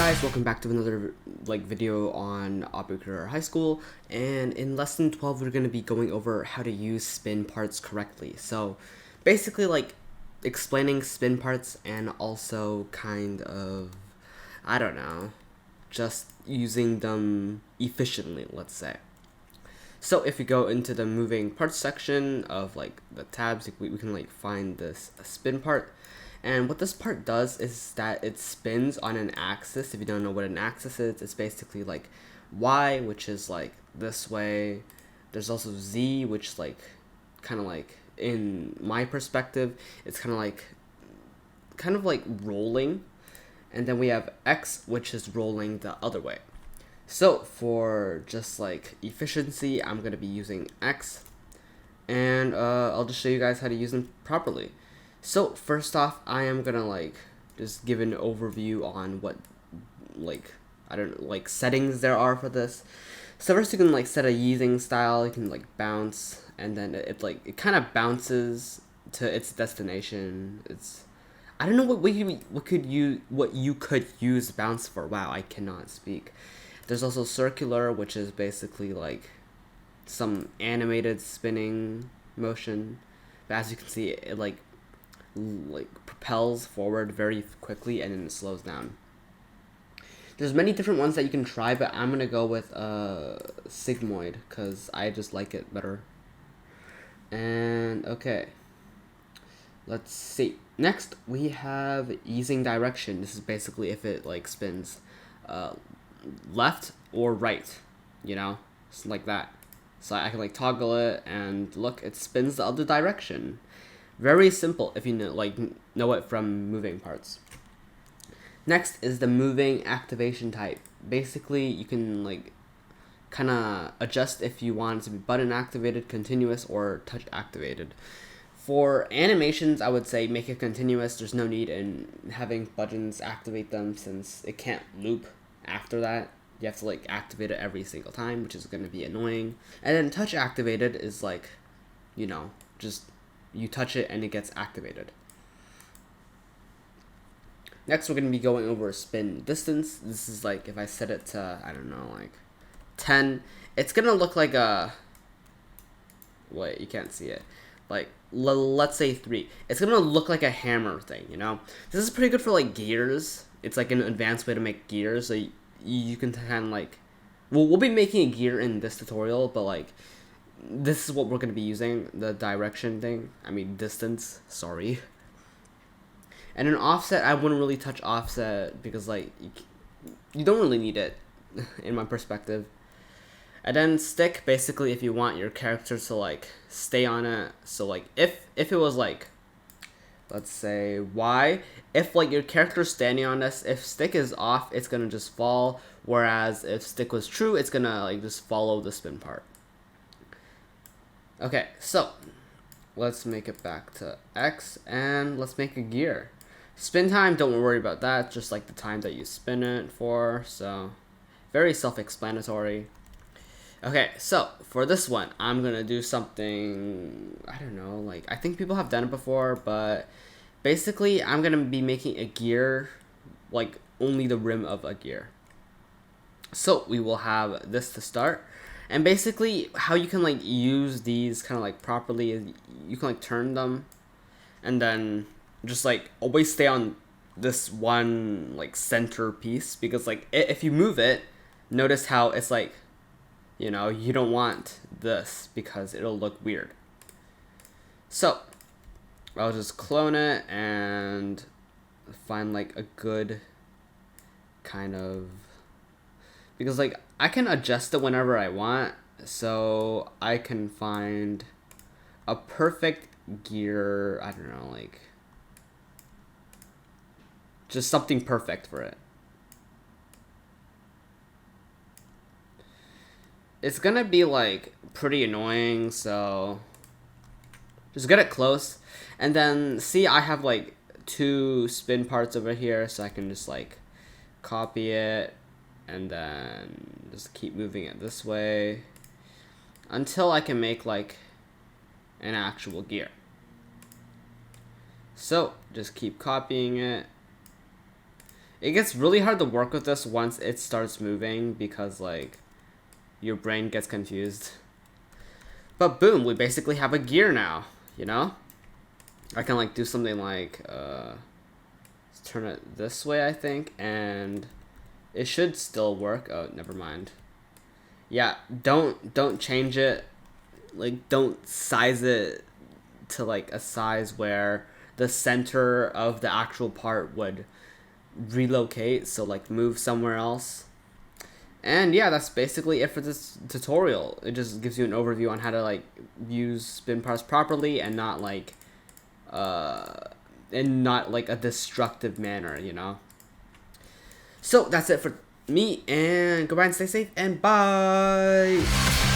guys, welcome back to another video on Obby Creator High School, and in lesson 12 we're going to be going over how to use spin parts correctly. So basically explaining spin parts and also kind of, I don't know, just using them efficiently, let's say. So if you go into the moving parts section of the tabs, we can find this spin part. And what this part does is that it spins on an axis. If you don't know what an axis is, it's basically Y, which is this way. There's also Z, which is kind of in my perspective, it's kind of like rolling. And then we have X, which is rolling the other way. So for just efficiency, I'm going to be using X. And I'll just show you guys how to use them properly. So first off, I am gonna just give an overview on what settings there are for this. So first you can set a using style. You can bounce, and then it kind of bounces to its destination. I don't know what you could use bounce for. Wow, I cannot speak. There's also circular, which is basically some animated spinning motion. But as you can see, it propels forward very quickly and then it slows down. There's many different ones that you can try, but I'm gonna go with sigmoid because I just like it better. And okay, let's see. Next we have easing direction. This is basically if it spins left or right, you know, just like that. So I can toggle it, and look, it spins the other direction. Very simple if you know it from moving parts. Next is the moving activation type. Basically, you can kind of adjust if you want it to be button activated, continuous, or touch activated. For animations, I would say make it continuous. There's no need in having buttons activate them since it can't loop after that. You have to activate it every single time, which is going to be annoying. And then touch activated is you know, just you touch it and it gets activated. Next, we're going to be going over spin distance. This is if I set it to, I don't know, 10, it's going to look like a, wait, you can't see it. Let's say 3. It's going to look like a hammer thing, you know? This is pretty good for gears. It's an advanced way to make gears. So you can kind of we'll be making a gear in this tutorial, but this is what we're going to be using, the direction thing. I mean, distance, sorry. And an offset, I wouldn't really touch offset because you don't really need it in my perspective. And then stick, basically if you want your character to stay on it. So if it was let's say Y, if your character's standing on this, if stick is off, it's gonna just fall, whereas if stick was true, it's gonna just follow the spin part. Okay, so let's make it back to X and let's make a gear. Spin time, don't worry about that, just the time that you spin it for, so very self-explanatory. Okay, so for this one, I'm gonna do something, I don't know, I think people have done it before, but basically I'm gonna be making a gear, only the rim of a gear. So we will have this to start. And basically, how you can use these kind of properly is you can turn them, and then just always stay on this one center piece, because if you move it, notice how it's you know, you don't want this because it'll look weird. So I'll just clone it and find a good kind of, because I can adjust it whenever I want, so I can find a perfect gear, I don't know, just something perfect for it. It's gonna be pretty annoying, so just get it close. And then see, I have 2 spin parts over here, so I can just copy it and then just keep moving it this way until I can make an actual gear. So just keep copying it. It gets really hard to work with this once it starts moving because like your brain gets confused. But boom, we basically have a gear now, you know? I can like do something like let's turn it this way, I think, and it should still work. Oh, never mind. Yeah, don't change it. Like don't size it to like a size where the center of the actual part would relocate, so like move somewhere else. And yeah, that's basically it for this tutorial. It just gives you an overview on how to like use spin parts properly and not like in not like a destructive manner, you know. So that's it for me, and goodbye and stay safe, and bye.